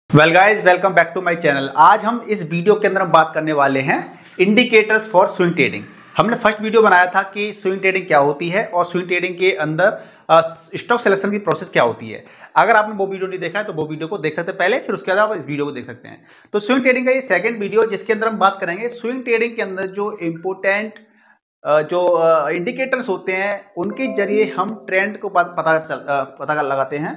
Well guys, welcome back to my channel. आज हम इस वीडियो के अंदर हम बात करने वाले हैं इंडिकेटर्स फॉर स्विंग ट्रेडिंग। हमने फर्स्ट वीडियो बनाया था कि स्विंग ट्रेडिंग क्या होती है और स्विंग ट्रेडिंग के अंदर स्टॉक सिलेक्शन की प्रोसेस क्या होती है। अगर आपने वो वीडियो नहीं देखा है तो वो वीडियो को देख सकते हैं पहले, फिर उसके बाद आप इस वीडियो को देख सकते हैं। तो स्विंग ट्रेडिंग का ये सेकंड वीडियो जिसके अंदर हम बात करेंगे स्विंग ट्रेडिंग के अंदर जो इम्पोर्टेंट जो इंडिकेटर्स होते हैं उनके जरिए हम ट्रेंड को पता लगाते हैं।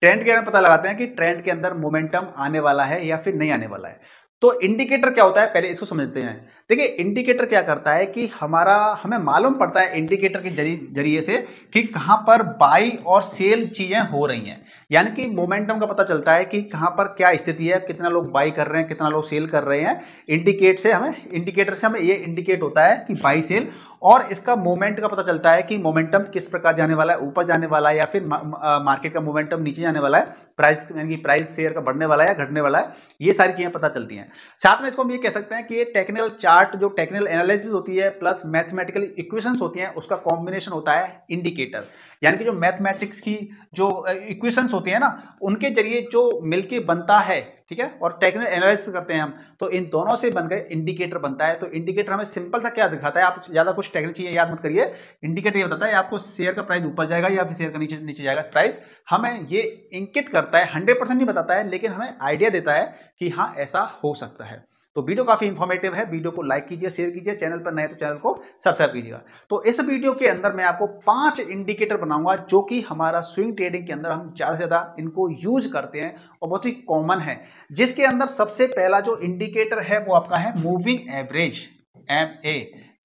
ट्रेंड के अंदर पता लगाते हैं कि ट्रेंड के अंदर मोमेंटम आने वाला है या फिर नहीं आने वाला है। तो इंडिकेटर क्या होता है, पहले इसको समझते हैं। देखिए, इंडिकेटर क्या करता है कि हमें मालूम पड़ता है इंडिकेटर के जरिए से कि कहां पर बाई और सेल चीजें हो रही हैं। यानी कि मोमेंटम का पता चलता है कि कहां पर क्या स्थिति है, कितना लोग बाई कर रहे हैं, कितना लोग सेल कर रहे हैं। इंडिकेटर से हमें ये इंडिकेट होता है कि बाई सेल, और इसका मोमेंट का पता चलता है कि मोमेंटम किस प्रकार जाने वाला है, ऊपर जाने वाला है या फिर मार्केट का मोमेंटम नीचे जाने वाला है, प्राइस यानी कि प्राइस शेयर का बढ़ने वाला है या घटने वाला है। ये सारी चीजें पता चलती हैं। साथ में इसको हम ये कह सकते हैं कि ये टेक्निकल चार्ट, जो टेक्निकल एनालिसिस होती है प्लस मैथमेटिकल इक्वेशंस होती हैं, उसका कॉम्बिनेशन होता है इंडिकेटर। यानी कि जो मैथमेटिक्स की जो इक्वेशंस होती है ना, उनके जरिए जो मिलके बनता है, ठीक है, और टेक्निकल एनालिसिस करते हैं हम, तो इन दोनों से बन गए इंडिकेटर बनता है। तो इंडिकेटर हमें सिंपल सा क्या दिखाता है, आप ज्यादा कुछ टेक्निकल चीजें याद मत करिए। इंडिकेटर ये बताता है आपको शेयर का प्राइस ऊपर जाएगा या फिर शेयर का नीचे नीचे जाएगा प्राइस। हमें ये इंकित करता है, 100% नहीं बताता है, लेकिन हमें आइडिया देता है कि हाँ ऐसा हो सकता है। तो वीडियो काफी इंफॉर्मेटिव है। वीडियो को लाइक कीजिए, शेयर कीजिए, चैनल पर नए तो चैनल को सब्सक्राइब कीजिएगा। तो इस वीडियो के अंदर मैं आपको 5 इंडिकेटर बनाऊंगा जो कि हमारा स्विंग ट्रेडिंग के अंदर हम ज्यादा से ज्यादा इनको यूज करते हैं और बहुत ही कॉमन है। जिसके अंदर सबसे पहला जो इंडिकेटर है वो आपका है मूविंग एवरेज, MA,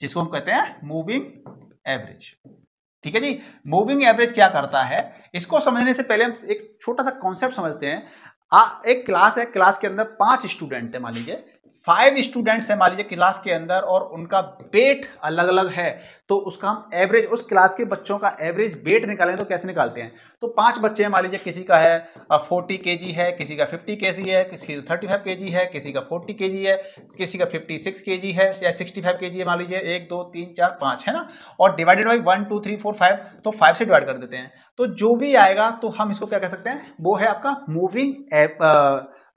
जिसको हम कहते हैं मूविंग एवरेज। ठीक है जी। मूविंग एवरेज क्या करता है, इसको समझने से पहले हम एक छोटा सा कॉन्सेप्ट समझते हैं। एक क्लास है, क्लास के अंदर 5 स्टूडेंट है, मान लीजिए 5 स्टूडेंट्स हैं मान लीजिए क्लास के अंदर, और उनका वेट अलग अलग है। तो उसका हम एवरेज, उस क्लास के बच्चों का एवरेज वेट निकालें तो कैसे निकालते हैं। तो 5 बच्चे हैं मान लीजिए, किसी का है 40 kg है, किसी का 50 kg है, किसी का 35 kg है, किसी का 40 kg है, किसी का 56 kg है या 65 kg है, मान लीजिए 1 2 3 4 5 है ना, और डिवाइडेड बाई 1 2 3 4 5, तो 5 से डिवाइड कर देते हैं। तो जो भी आएगा तो हम इसको क्या कह सकते हैं, वो है आपका मूविंग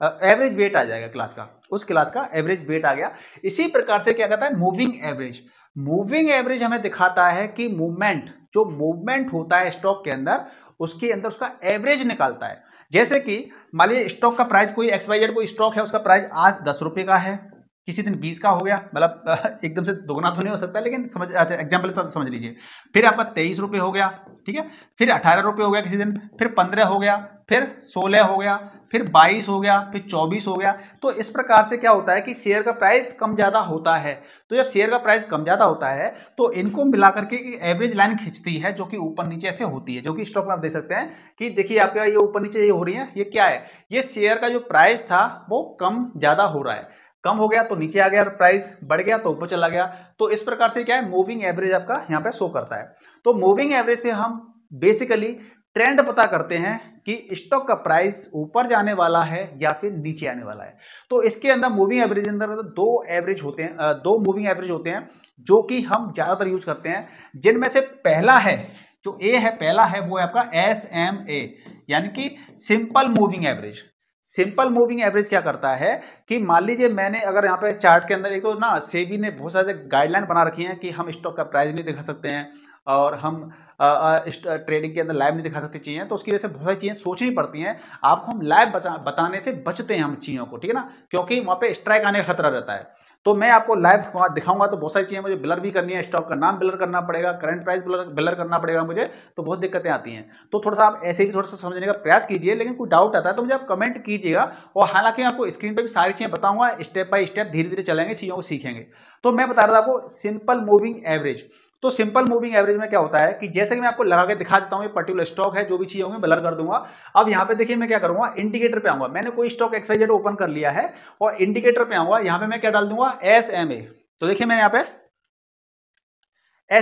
एवरेज वेट आ जाएगा क्लास का, उस क्लास का एवरेज वेट आ गया। इसी प्रकार से क्या कहता है मूविंग एवरेज। मूविंग एवरेज हमें दिखाता है कि मूवमेंट, जो मूवमेंट होता है स्टॉक के अंदर, उसके अंदर उसका एवरेज निकालता है। जैसे कि मान लीजिए स्टॉक का प्राइस, कोई XYZ कोई स्टॉक है, उसका प्राइस आज 10 रुपए का है, किसी दिन 20 का हो गया, मतलब एकदम से दोगुना तो नहीं हो सकता, लेकिन समझ एग्जाम्पल तो समझ लीजिए। फिर आपका 23 रुपये हो गया, ठीक है, फिर 18 रुपये हो गया किसी दिन, फिर 15 हो गया, फिर 16 हो गया, फिर 22 हो गया, फिर 24 हो गया। तो इस प्रकार से क्या होता है कि शेयर का प्राइस कम ज्यादा होता है। तो जब शेयर का प्राइस कम ज्यादा होता है तो इनको मिलाकर के एवरेज लाइन खींचती है, जो कि ऊपर नीचे ऐसे होती है, जो कि स्टॉक में आप देख सकते हैं कि देखिए आपका ये ऊपर नीचे ये हो रही है। ये क्या है, ये शेयर का जो प्राइस था वो कम ज्यादा हो रहा है, कम हो गया तो नीचे आ गया, प्राइस बढ़ गया तो ऊपर चला गया। तो इस प्रकार से क्या है, मूविंग एवरेज आपका यहाँ पे शो करता है। तो मूविंग एवरेज से हम बेसिकली ट्रेंड पता करते हैं कि स्टॉक का प्राइस ऊपर जाने वाला है या फिर नीचे आने वाला है। तो इसके अंदर मूविंग एवरेज अंदर दो एवरेज होते हैं, दो मूविंग एवरेज होते हैं जो कि हम ज्यादातर यूज करते हैं। जिनमें से पहला है, जो ए है, पहला है वो है आपका SMA, यानी कि simple moving average. Simple moving average क्या करता है कि मान लीजिए मैंने अगर यहाँ पे चार्ट के अंदर, एक तो ना सेबी ने बहुत सारे गाइडलाइन बना रखी हैं कि हम स्टॉक का प्राइस नहीं दिखा सकते हैं और हम ट्रेडिंग के अंदर लाइव नहीं दिखा सकते चीजें, तो उसकी वजह से बहुत सारी चीजें सोचनी पड़ती हैं। आपको हम लाइव बताने से बचते हैं हम चीजों को, ठीक है ना, क्योंकि वहाँ पे स्ट्राइक आने का खतरा रहता है। तो मैं आपको लाइव वहाँ दिखाऊंगा तो बहुत सारी चीजें मुझे ब्लर भी करनी है, स्टॉक का नाम ब्लर करना पड़ेगा, करंट प्राइस ब्लर करना पड़ेगा मुझे, तो बहुत दिक्कतें आती हैं। तो थोड़ा सा आप ऐसे भी थोड़ा सा समझने का प्रयास कीजिए, लेकिन कोई डाउट आता है तो मुझे आप कमेंट कीजिएगा। और हालांकि मैं आपको स्क्रीन पर भी सारी चीजें बताऊंगा, स्टेप बाय स्टेप धीरे धीरे चलेंगे, चीजों को सीखेंगे। तो मैं बता रहा था आपको सिंपल मूविंग एवरेज। तो सिंपल मूविंग एवरेज में क्या होता है कि जैसे कि मैं आपको लगा के दिखा देता हूं, ये पर्टिकुलर स्टॉक है, जो भी चीजें होंगी ब्लर कर दूंगा। अब यहाँ पे देखिए मैं क्या करूंगा, इंडिकेटर पे आऊंगा। मैंने कोई स्टॉक XYZ ओपन कर लिया है और इंडिकेटर पे आऊंगा, यहाँ पे मैं क्या डाल दूंगा, SMA। तो देखिए मैंने यहाँ पे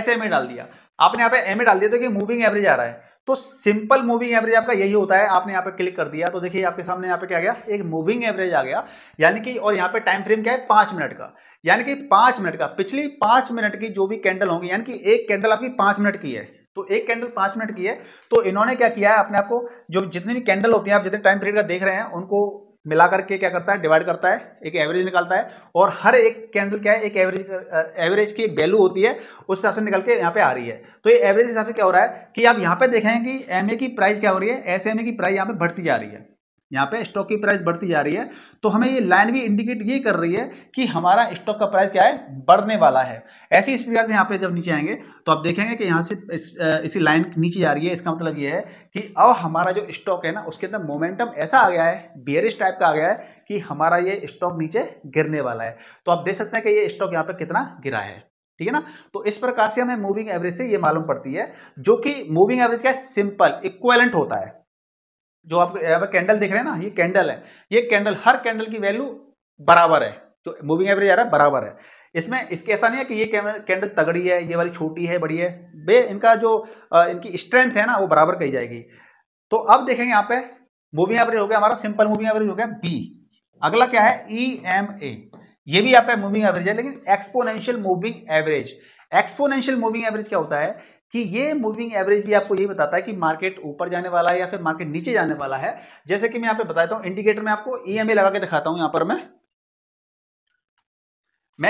SMA डाल दिया, आपने यहाँ पे MA डाल दिया, तो देखिए मूविंग एवरेज आ रहा है। तो सिंपल मूविंग एवरेज आपका यही होता है। आपने यहाँ पे क्लिक कर दिया तो देखिए आपके सामने यहाँ पे क्या आ गया, एक मूविंग एवरेज आ गया, यानी कि, और यहाँ पे टाइम फ्रेम क्या है, 5 मिनट का। यानी कि 5 मिनट का, पिछली 5 मिनट की जो भी कैंडल होंगी, यानी कि एक कैंडल आपकी 5 मिनट की है, तो एक कैंडल 5 मिनट की है। तो इन्होंने क्या किया है, अपने आपको जो जितनी भी कैंडल होती है, आप जितने टाइम पीरियड का देख रहे हैं, उनको मिला करके क्या करता है, डिवाइड करता है, एक एवरेज निकालता है, और हर एक कैंडल क्या है, एक एवरेज की एक वैल्यू होती है, उस हिसाब से निकल के यहाँ पे आ रही है। तो ये एवरेज हिसाब से क्या हो रहा है कि आप यहाँ पे देखेंगे कि एमए की प्राइस क्या हो रही है, एसएमए की प्राइस यहाँ पे बढ़ती जा रही है, यहाँ पे स्टॉक की प्राइस बढ़ती जा रही है। तो हमें ये लाइन भी इंडिकेट ये कर रही है कि हमारा स्टॉक का प्राइस क्या है, बढ़ने वाला है। ऐसी इस प्रकार से यहाँ पे जब नीचे आएंगे तो आप देखेंगे कि यहाँ से इसी लाइन नीचे जा रही है। इसका मतलब ये है कि अब हमारा जो स्टॉक है ना, उसके अंदर मोमेंटम ऐसा आ गया है, बेयरिश टाइप का आ गया है कि हमारा ये स्टॉक नीचे गिरने वाला है। तो आप देख सकते हैं कि ये स्टॉक यहाँ पे कितना गिरा है, ठीक है ना। तो इस प्रकार से हमें मूविंग एवरेज से ये मालूम पड़ती है, जो कि मूविंग एवरेज का सिंपल इक्विवेलेंट होता है। जो आप यहाँ पे कैंडल देख रहे हैं ना, ये कैंडल है, ये कैंडल, हर कैंडल की वैल्यू बराबर है, जो मूविंग एवरेज आ रहा है बराबर है। इसमें इसके ऐसा नहीं है कि ये कैंडल तगड़ी है, ये वाली छोटी है, बड़ी है, इनका जो इनकी स्ट्रेंथ है ना वो बराबर कही जाएगी। तो अब देखेंगे यहाँ पे मूविंग एवरेज हो गया हमारा, सिंपल मूविंग एवरेज हो गया बी। अगला क्या है, EMA, ये भी आपका मूविंग एवरेज है, लेकिन exponential moving average. Exponential moving average क्या होता है कि ये मूविंग एवरेज भी आपको यही बताता है कि मार्केट ऊपर जाने वाला है या फिर मार्केट नीचे जाने वाला है। जैसे कि मैं यहाँ पे बताता हूँ, इंडिकेटर में आपको EMA लगा के दिखाता हूँ। यहाँ पर मैंने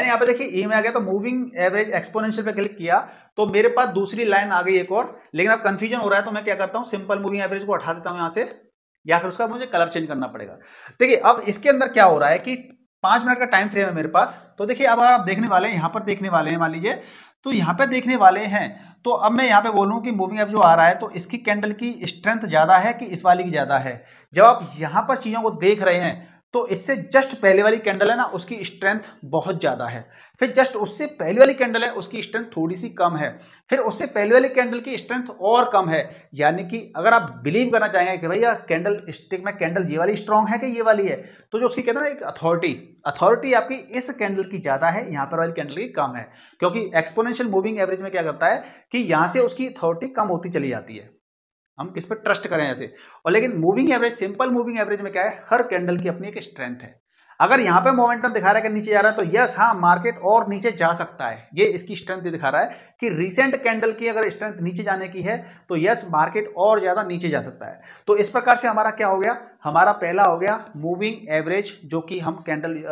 यहाँ पे देखिए EMA आ गया, तो मूविंग एवरेज एक्सपोनेंशियल पे क्लिक किया तो मेरे पास दूसरी लाइन आ गई एक और, लेकिन अब कंफ्यूजन हो रहा है तो मैं क्या करता हूँ, सिंपल मूविंग एवरेज को हटा देता हूँ यहाँ से, या फिर उसका मुझे कलर चेंज करना पड़ेगा। देखिए अब इसके अंदर क्या हो रहा है कि 5 मिनट का टाइम फ्रेम है मेरे पास। तो देखिए अब आप देखने वाले हैं, यहाँ पर देखने वाले हैं, मान लीजिए तो यहाँ पे देखने वाले हैं, तो अब मैं यहाँ पे बोलूँ कि मूविंग एवरेज जो आ रहा है तो इसकी कैंडल की स्ट्रेंथ ज़्यादा है कि इस वाली की ज़्यादा है। जब आप यहाँ पर चीज़ों को देख रहे हैं तो इससे जस्ट पहले वाली कैंडल है ना, उसकी स्ट्रेंथ बहुत ज़्यादा है, फिर जस्ट उससे पहले वाली कैंडल है उसकी स्ट्रेंथ थोड़ी सी कम है, फिर उससे पहले वाली कैंडल की स्ट्रेंथ और कम है। यानी कि अगर आप बिलीव करना चाहेंगे कि भैया कैंडल स्टिक में कैंडल ये वाली स्ट्रांग है कि ये वाली है, तो जो उसकी कहते हैं ना एक अथॉरिटी आपकी इस कैंडल की ज़्यादा है, यहाँ पर वाली कैंडल की कम है। क्योंकि एक्सपोनेंशियल मूविंग एवरेज में क्या करता है कि यहाँ से उसकी अथॉरिटी कम होती चली जाती है, हम किस पर ट्रस्ट करें ऐसे। और लेकिन moving average, simple moving average में क्या है, हर कैंडल की अपनी एक स्ट्रेंथ है। अगर यहाँ पे मोमेंटम दिखा रहा है कि नीचे जा रहा है तो यस हाँ, मार्केट और नीचे जा सकता है, ये इसकी स्ट्रेंथ दिखा रहा है कि रीसेंट कैंडल की अगर स्ट्रेंथ नीचे जाने की है तो यस मार्केट और ज्यादा नीचे जा सकता है। तो इस प्रकार से हमारा क्या हो गया, हमारा पहला हो गया मूविंग एवरेज, जो कि हम कैंडल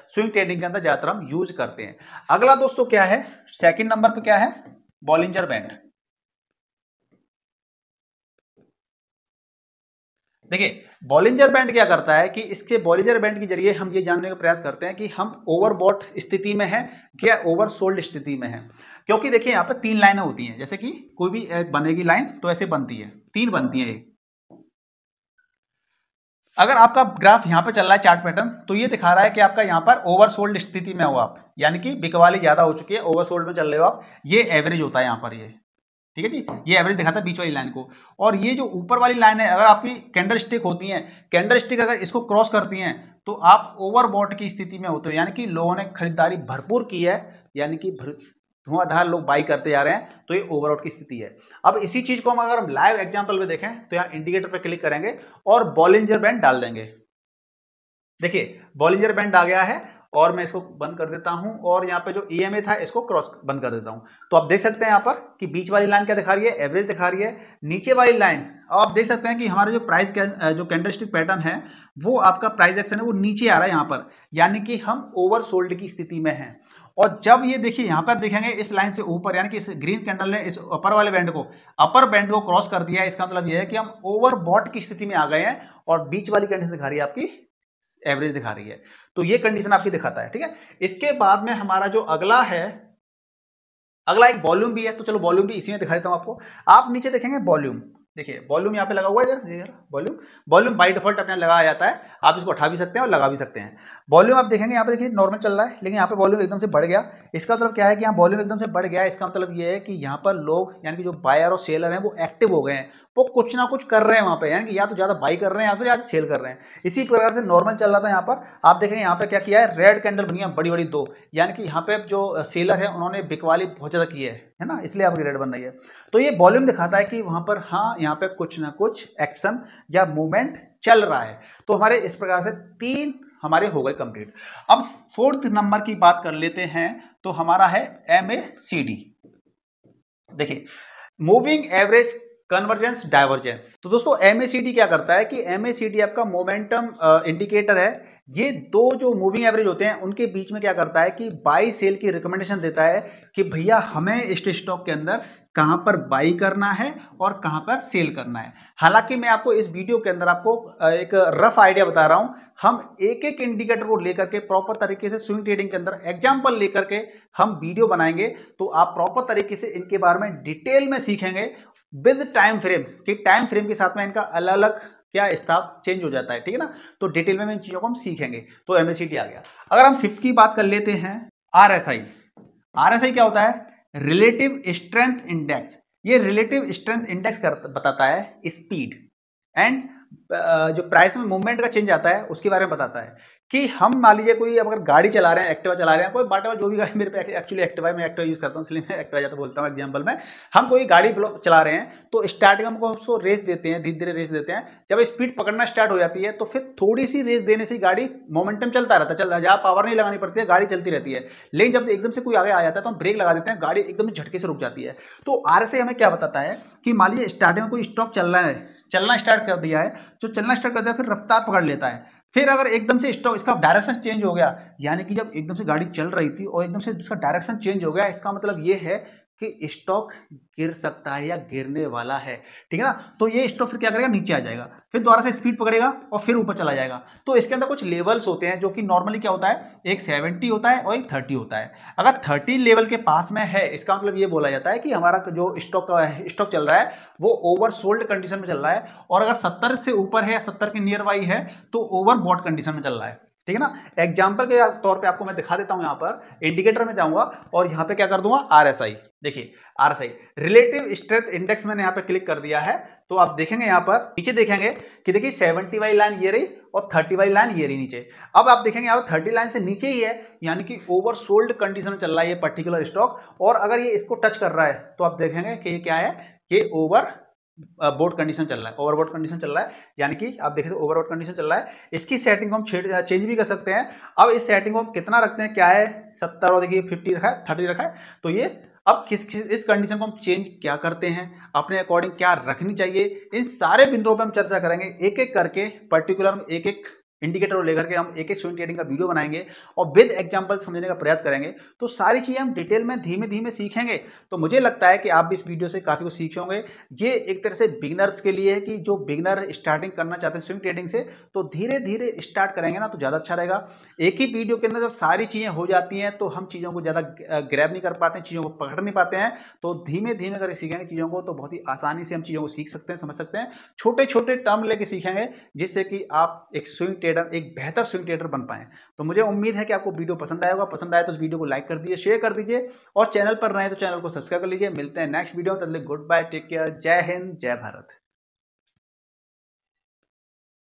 स्विंग ट्रेडिंग के अंदर ज्यादातर हम यूज करते हैं। अगला दोस्तों क्या है, सेकेंड नंबर पे क्या है, बॉलिंजर बैंड। देखिए बॉलिंजर बैंड क्या करता है कि इसके बॉलिंजर बैंड के जरिए हम ये जानने का प्रयास करते हैं कि हम ओवरबॉट स्थिति में हैं क्या ओवरसोल्ड स्थिति में हैं। क्योंकि देखिए यहाँ पे 3 लाइनें होती हैं, जैसे कि कोई भी बनेगी लाइन तो ऐसे बनती है, 3 बनती है। अगर आपका ग्राफ यहाँ पे चल रहा है चार्ट पैटर्न, तो ये दिखा रहा है कि आपका यहाँ पर ओवरसोल्ड स्थिति में हो आप, यानी कि बिकवाली ज्यादा हो चुकी है, ओवरसोल्ड में चल रहे हो आप। ये एवरेज होता है यहाँ पर, ये ठीक है जी, ये एवरेज दिखाता है बीच वाली लाइन को। और ये जो ऊपर वाली लाइन है, अगर आपकी कैंडल स्टिक होती हैं, कैंडल स्टिक अगर इसको क्रॉस करती हैं तो आप ओवरबॉट की स्थिति में होते हो, यानी कि लोगों ने खरीदारी भरपूर की है, यानी कि धुआंधार लोग बाई करते जा रहे हैं, तो ये ओवरआउट की स्थिति है। अब इसी चीज को हम अगर हम लाइव एग्जांपल में देखें तो यहाँ इंडिकेटर पे क्लिक करेंगे और बॉलिंजर बैंड डाल देंगे। देखिए बॉलिंजर बैंड आ गया है और मैं इसको बंद कर देता हूं, और यहाँ पे जो EMA था इसको क्रॉस बंद कर देता हूं। तो आप देख सकते हैं यहाँ पर कि बीच वाली लाइन क्या दिखा रही है, एवरेज दिखा रही है। नीचे वाली लाइन आप देख सकते हैं कि हमारे जो प्राइस जो कैंडलस्टिक पैटर्न है वो आपका प्राइस एक्शन है वो नीचे आ रहा है यहाँ पर, यानी कि हम ओवरसोल्ड की स्थिति में हैं। और जब ये देखिए यहाँ पर देखेंगे इस लाइन से ऊपर, यानी कि इस ग्रीन कैंडल ने इस अपर वाले बैंड को, अपर बैंड को क्रॉस कर दिया है, इसका मतलब ये है कि हम ओवरबॉट की स्थिति में आ गए हैं, और बीच वाली कंडीशन दिखा रही है आपकी एवरेज दिखा रही है। तो ये कंडीशन आपकी दिखाता है, ठीक है। इसके बाद में हमारा जो अगला है, अगला एक वॉल्यूम भी है, तो चलो वॉल्यूम भी इसी में दिखा देता हूं आपको। आप नीचे देखेंगे वॉल्यूम, देखिए वॉल्यूम यहाँ पे लगा हुआ है इधर, वॉल्यूम बाय डिफॉल्ट अपने लगाया जाता है, आप इसको उठा भी सकते हैं और लगा भी सकते हैं। वॉल्यूम आप देखेंगे यहाँ पे, देखिए नॉर्मल चल रहा है, लेकिन यहाँ पे वॉल्यूम एकदम से बढ़ गया। इसका मतलब क्या है कि यहाँ वॉल्यूम एकदम से बढ़ गया है, इसका मतलब ये है कि यहाँ पर लोग, यानी कि जो बायर और सेलर हैं वो एक्टिव हो गए हैं, वो कुछ ना कुछ कर रहे हैं वहाँ पे, यानी कि या तो ज़्यादा बाई कर रहे हैं या फिर ज़्यादा सेल कर रहे हैं। इसी प्रकार से नॉर्मल चल रहा था, यहाँ पर आप देखेंगे यहाँ पे क्या किया है, रेड कैंडल बनी है बड़ी बड़ी 2, यानी कि यहाँ पे जो सेलर है उन्होंने बिकवाली बहुत ज़्यादा की है ना, इसलिए आपकी रेड बन रही है। तो ये वॉल्यूम दिखाता है कि वहाँ पर हाँ, यहाँ पे कुछ ना कुछ एक्शन या मूवमेंट चल रहा है। तो हमारे इस प्रकार से 3 हमारे हो गए कंप्लीट। अब 4th नंबर की बात कर लेते हैं, तो हमारा है MACD। देखिए मूविंग एवरेज कन्वर्जेंस, डाइवर्जेंस। तो दोस्तों MACD क्या करता है कि MACD आपका मोमेंटम इंडिकेटर है। ये दो जो मूविंग एवरेज होते हैं उनके बीच में क्या करता है कि बाई सेल की रिकमेंडेशन देता है कि भैया हमें इस स्टॉक के अंदर कहां पर बाई करना है और कहां पर सेल करना है। हालांकि मैं आपको इस वीडियो के अंदर आपको एक रफ आइडिया बता रहा हूं। हम एक एक इंडिकेटर को लेकर के प्रॉपर तरीके से स्विंग ट्रेडिंग के अंदर एग्जांपल लेकर के हम वीडियो बनाएंगे, तो आप प्रॉपर तरीके से इनके बारे में डिटेल में सीखेंगे विद टाइम फ्रेम, कि टाइम फ्रेम के साथ में इनका अलग अलग क्या स्टाफ चेंज हो जाता है, ठीक है ना। तो डिटेल में इन चीजों को हम सीखेंगे। तो MACD आ गया। अगर हम फिफ्थ की बात कर लेते हैं, RSI क्या होता है? Relative strength index. ये रिलेटिव स्ट्रेंथ इंडेक्स बताता है स्पीड एंड जो प्राइस में मूवमेंट का चेंज आता है उसके बारे में बताता है। कि हम मान लीजिए कोई अगर गाड़ी चला रहे हैं, एक्टिवा चला रहे हैं, कोई बाटा जो भी गाड़ी, मेरे पे एक्चुअली एक्टिवा है, मैं एक्टिवा यूज करता हूँ इसलिए मैं एक्टिवा ज़्यादा बोलता हूँ एग्जांपल में। हम कोई गाड़ी चला रहे हैं तो स्टार्टिंग में हमको उसको रेस देते हैं, धीरे धीरे रेस देते हैं। जब स्पीड पकड़ना स्टार्ट हो जाती है तो फिर थोड़ी सी रेस देने से गाड़ी मोमेंटम चलता रहता है, ज़्यादा पावर नहीं लगानी पड़ती है, गाड़ी चलती रहती है। लेकिन जब एकदम से कोई आगे आ जाता है तो हम ब्रेक लगा देते हैं, गाड़ी एकदम से झटके से रुक जाती है। तो RSI हमें क्या बताता है कि मान लीजिए स्टार्टिंग में कोई स्टॉक चलना स्टार्ट कर दिया है, जो चलना स्टार्ट कर दिया फिर रफ्तार पकड़ लेता है। फिर अगर एकदम से स्टॉक इसका डायरेक्शन चेंज हो गया, यानी कि जब एकदम से गाड़ी चल रही थी और एकदम से इसका डायरेक्शन चेंज हो गया, इसका मतलब ये है कि स्टॉक गिर सकता है या गिरने वाला है, ठीक है ना। तो ये स्टॉक फिर क्या करेगा, नीचे आ जाएगा, फिर दोबारा से स्पीड पकड़ेगा और फिर ऊपर चला जाएगा। तो इसके अंदर कुछ लेवल्स होते हैं जो कि नॉर्मली क्या होता है, एक 70 होता है और एक 30 होता है। अगर 30 लेवल के पास में है, इसका मतलब ये बोला जाता है कि हमारा जो स्टॉक चल रहा है वो ओवरसोल्ड कंडीशन में चल रहा है। और अगर 70 से ऊपर है या 70 के नियर बाई है तो ओवरबॉट कंडीशन में चल रहा है, ठीक है ना। एग्जाम्पल के तौर पे आपको मैं दिखा देता हूं। यहाँ पर इंडिकेटर में जाऊंगा और यहाँ पे क्या कर दूंगा, RSI। देखिए RSI रिलेटिव स्ट्रेंथ इंडेक्स मैंने यहाँ पे क्लिक कर दिया है। तो आप देखेंगे यहाँ पर नीचे देखेंगे कि देखिए 70 वाली लाइन ये रही और 30 वाली लाइन ये रही नीचे। अब आप देखेंगे यहाँ पर 30 लाइन से नीचे ही है, यानी कि ओवरसोल्ड कंडीशन में चल रहा है ये पर्टिकुलर स्टॉक। और अगर ये इसको टच कर रहा है तो आप देखेंगे कि ये क्या है, ये ओवरबॉट कंडीशन चल रहा है, ओवरबॉट कंडीशन चल रहा है, यानी कि आप देखें तो ओवरबॉट कंडीशन चल रहा है। इसकी सेटिंग को हम चेंज भी कर सकते हैं। अब इस सेटिंग को हम कितना रखते हैं, क्या है 70 और देखिए 50 रखा है, 30 रखा है। तो ये अब इस कंडीशन को हम चेंज क्या करते हैं, अपने अकॉर्डिंग क्या रखनी चाहिए, इन सारे बिंदुओं पर हम चर्चा करेंगे। एक एक करके पर्टिकुलर एक एक इंडिकेटर को लेकर के हम एक एक स्विंग ट्रेडिंग का वीडियो बनाएंगे और विद एग्जांपल समझने का प्रयास करेंगे। तो सारी चीजें हम डिटेल में धीमे धीमे सीखेंगे। तो मुझे लगता है कि आप भी इस वीडियो से काफी कुछ सीखे होंगे। ये एक तरह से बिगिनर्स के लिए है कि जो बिगिनर स्टार्टिंग करना चाहते हैं स्विंग ट्रेडिंग से, तो धीरे धीरे स्टार्ट करेंगे ना तो ज्यादा अच्छा रहेगा। एक ही वीडियो के अंदर जब सारी चीजें हो जाती हैं तो हम चीजों को ज्यादा ग्रैब नहीं कर पाते हैं, चीजों को पकड़ नहीं पाते हैं। तो धीमे धीमे करके सीखेंगे चीजों को तो बहुत ही आसानी से हम चीजों को सीख सकते हैं, समझ सकते हैं। छोटे छोटे टर्म लेके सीखेंगे जिससे कि आप एक स्विंग ट्रेडर, एक बेहतर स्विंग ट्रेडर बन पाए। तो मुझे उम्मीद है कि आपको वीडियो पसंद आएगा। पसंद आए तो इस वीडियो को लाइक कर दीजिए, शेयर कर दीजिए और चैनल पर नए तो चैनल को सब्सक्राइब कर लीजिए। मिलते हैं नेक्स्ट वीडियो में, तब तक गुड बाय, टेक केयर, जय हिंद, जय भारत।